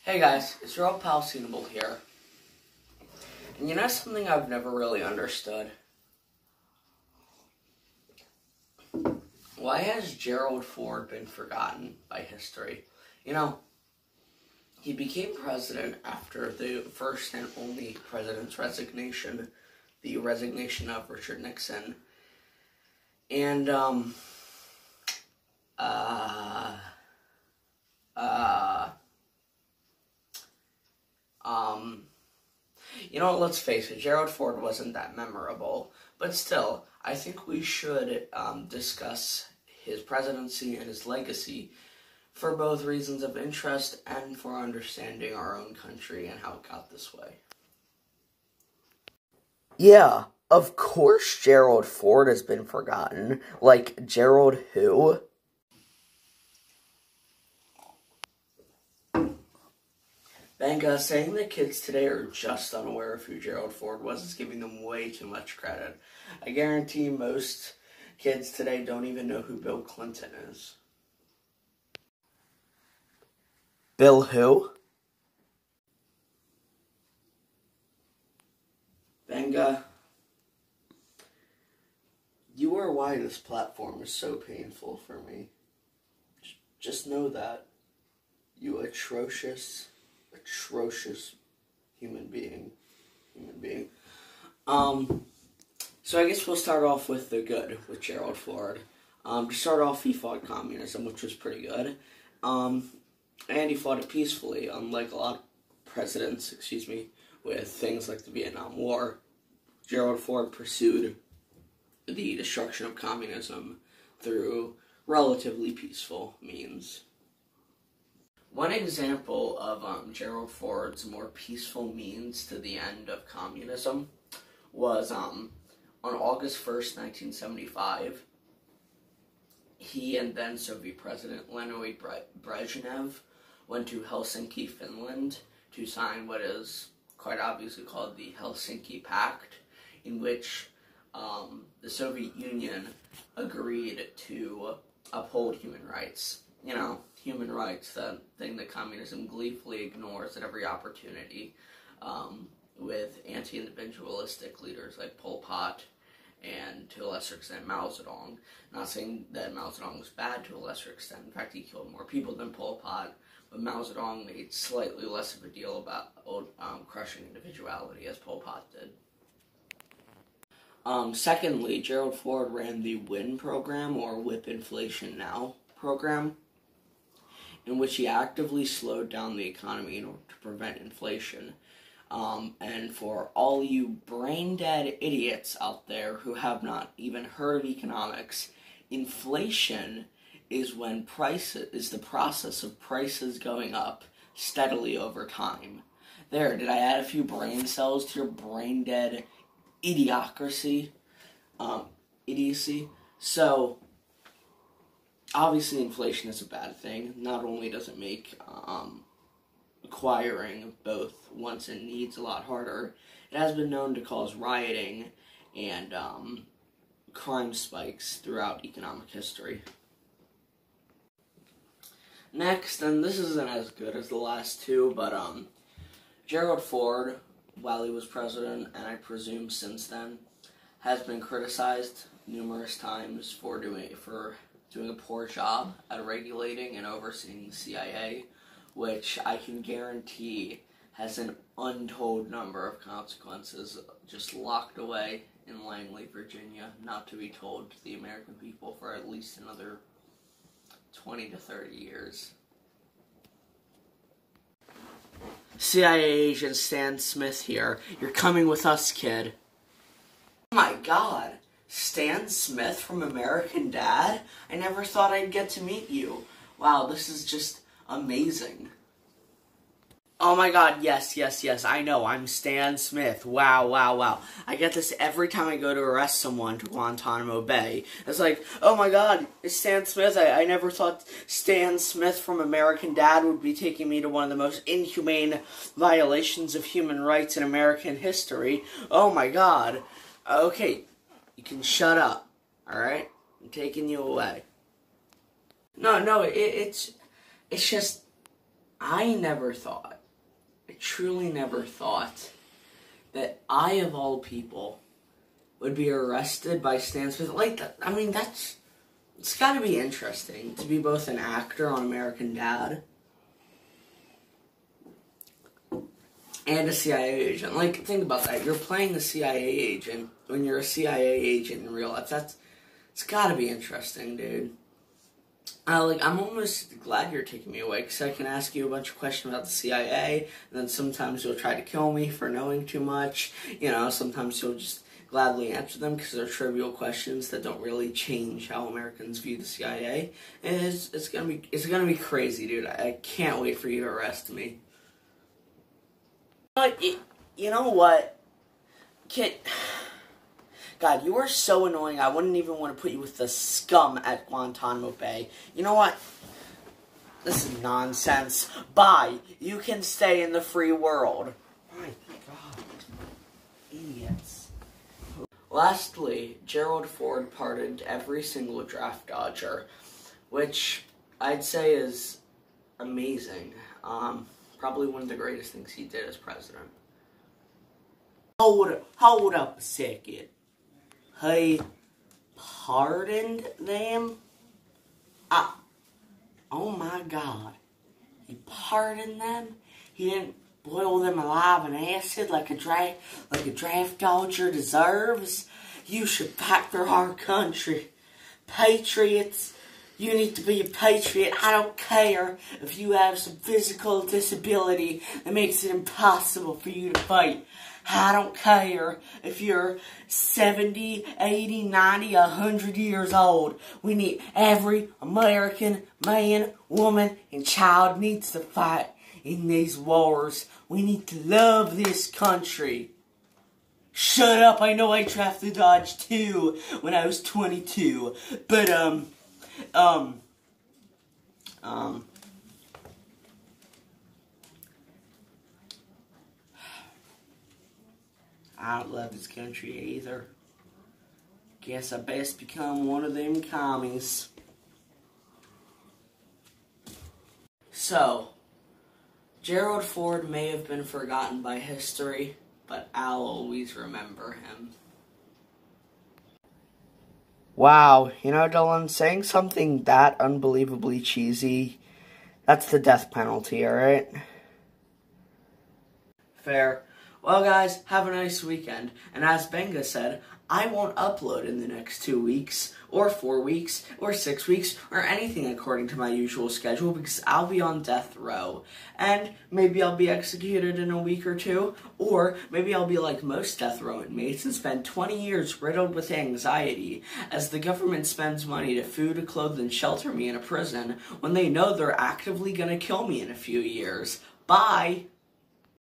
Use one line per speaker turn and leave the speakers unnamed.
Hey guys, it's Gerald here. And you know something I've never really understood? Why has Gerald Ford been forgotten by history? You know, he became president after the first and only president's resignation, the resignation of Richard Nixon. And, you know, let's face it, Gerald Ford wasn't that memorable, but still, I think we should discuss his presidency and his legacy for both reasons of interest and for understanding our own country and how it got this way. Yeah, of course Gerald Ford has been forgotten. Like, Gerald who? Benga, saying that kids today are just unaware of who Gerald Ford was is giving them way too much credit. I guarantee most kids today don't even know who Bill Clinton is. Bill who? Benga, you are why this platform is so painful for me. Just know that. You atrocious human being. So I guess we'll start off with the good with Gerald Ford. To start off, he fought communism, which was pretty good. And he fought it peacefully, unlike a lot of presidents, with things like the Vietnam War. Gerald Ford pursued the destruction of communism through relatively peaceful means. One example of Gerald Ford's more peaceful means to the end of communism was on August 1st, 1975, he and then Soviet President Leonid Brezhnev went to Helsinki, Finland to sign what is quite obviously called the Helsinki Pact, in which the Soviet Union agreed to uphold human rights. You know, human rights, that thing that communism gleefully ignores at every opportunity, with anti-individualistic leaders like Pol Pot and, to a lesser extent, Mao Zedong. Not saying that Mao Zedong was bad to a lesser extent. In fact, he killed more people than Pol Pot, but Mao Zedong made slightly less of a deal about crushing individuality as Pol Pot did. Secondly, Gerald Ford ran the WIN program, or Whip Inflation Now program, in which he actively slowed down the economy in order to prevent inflation. And for all you brain-dead idiots out there who have not even heard of economics, inflation is the process of prices going up steadily over time. There, did I add a few brain cells to your brain-dead idiocy? So, obviously, inflation is a bad thing. Not only does it make acquiring both wants and needs a lot harder, it has been known to cause rioting and crime spikes throughout economic history. Next, and this isn't as good as the last two, but Gerald Ford, while he was president, and I presume since then, has been criticized numerous times for doing a poor job at regulating and overseeing the CIA, which I can guarantee has an untold number of consequences just locked away in Langley, Virginia, not to be told to the American people for at least another 20 to 30 years. CIA agent Stan Smith here. You're coming with us, kid. Oh my god. Stan Smith from American Dad? I never thought I'd get to meet you. Wow, this is just amazing. Oh my god, yes, I know, I'm Stan Smith. Wow. I get this every time I go to arrest someone to Guantanamo Bay. It's like, oh my god, it's Stan Smith. I never thought Stan Smith from American Dad would be taking me to one of the most inhumane violations of human rights in American history. Oh my god. Okay, you can shut up, alright? I'm taking you away. No, it's just, I never thought truly never thought that I, of all people, would be arrested by Stan Smith. Like, that, I mean, it's gotta be interesting to be both an actor on American Dad and a CIA agent. Like, think about that. You're playing a CIA agent when you're a CIA agent in real life. It's gotta be interesting, dude. I'm almost glad you're taking me away, because I can ask you a bunch of questions about the CIA, and then sometimes you'll try to kill me for knowing too much. You know, sometimes you'll just gladly answer them because they're trivial questions that don't really change how Americans view the CIA. And it's gonna be crazy, dude. I can't wait for you to arrest me. But you know what, kid? God, you are so annoying. I wouldn't even want to put you with the scum at Guantanamo Bay. You know what? This is nonsense. Bye. You can stay in the free world. My God. Idiots. Lastly, Gerald Ford pardoned every single draft dodger, which I'd say is amazing. Probably one of the greatest things he did as president. Hold up a second. He pardoned them? Oh my God. He pardoned them? He didn't boil them alive in acid like a draft dodger deserves? You should fight for our country. Patriots, you need to be a patriot. I don't care if you have some physical disability that makes it impossible for you to fight. I don't care if you're 70, 80, 90, 100 years old. We need every American man, woman, and child needs to fight in these wars. We need to love this country. Shut up, I know I drafted Dodge too when I was 22. But, I don't love this country either. Guess I best become one of them commies. So, Gerald Ford may have been forgotten by history, but I'll always remember him. Wow, you know, Dylan, saying something that unbelievably cheesy, that's the death penalty, alright? Fair. Well, guys, have a nice weekend. And as Benga said, I won't upload in the next 2 weeks, or 4 weeks, or 6 weeks, or anything according to my usual schedule, because I'll be on death row. And maybe I'll be executed in a week or two, or maybe I'll be like most death row inmates and spend 20 years riddled with anxiety, as the government spends money to food, clothe, and shelter me in a prison, when they know they're actively gonna kill me in a few years. Bye!